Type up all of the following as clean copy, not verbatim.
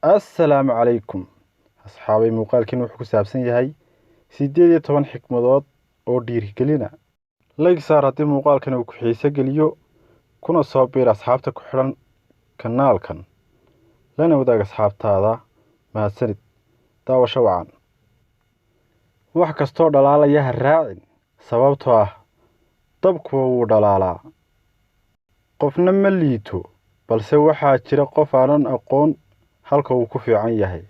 assalaamu calaykum asxaabay muuqaalkiin wuxuu ku saabsan yahay 18 xikmadood oo dhiirigelina like saar haddii muuqaalkan uu ku xiiso geliyo kuna soo biir asxaabta ku xidhan kanaalkan lana wadaag asxaabtaada mahadsanid daawasho wacan wax kastoo dhalaalaya ha raacin sababtoo ah dabku wuu dhalaalaa qofna ma liito balse waxaa jira qof aanan aqoon halka uu ku fiican yahay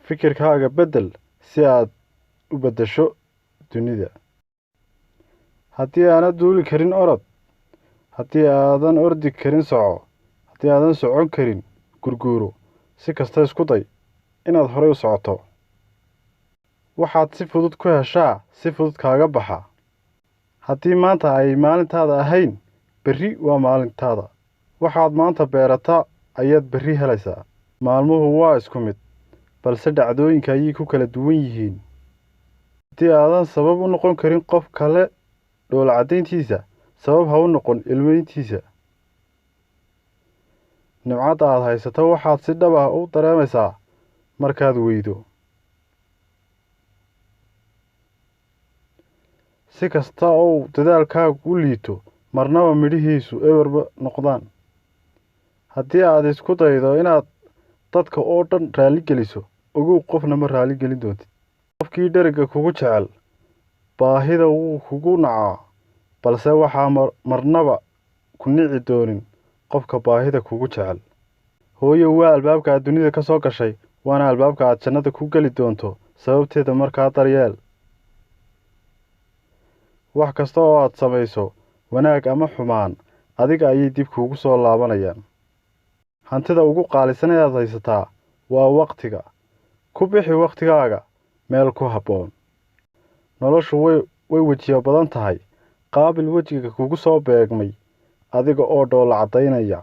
fikirkaaga bedel si aad u beddesho dunida haddii aanad duuli karin orod haddii aadan ordi karin soco haddii aadan socon karin gurguuro si kasta isku day inaad horey u socoto waxaad si fudud ku heshaa si fudud kaaga baxa haddii maanta ay maalintaada ahayn berri waa maalintaada waxaad maanta beerataa ayaad berri helaysaa maalmuhu waa isku mid balse dhacdooyinka ayay ku kala duwan yihiin haddii aadan sabab u noqon karin qof kale dhoola caddayntiisa sabab ha u noqon ilmeyntiisa nimcadda aad haysato waxaad si dhab ah u dareemaysaa markaad weydo si kasta oo dadaalkaagu u liito marnaba midhihiisu eberba noqdaan haddii aad isku daydo inaad dadka oo dhan raali geliso ogow qofna ma raali gelin doontid qofkii dherigga kugu jecel baahida wuu kugu nacaa balse waxaa marnaba ku nici doonin qofka baahida kugu jecel hooyo waa albaabka aad dunida ka soo gashay waana albaabka aad jannada ku geli doonto sababteeda markaa daryeel wax kasta oo aad samayso wanaag ama xumaan adiga ayay dib kuugu soo laabanayaan hantida ugu qaalisan ee aad haysataa waa waqtiga ku bixi waqtigaaga meel ku habboon noloshu way wejiyo badan tahay qaabil wejiga kugu soo beegmay adiga oo dhoola caddaynaya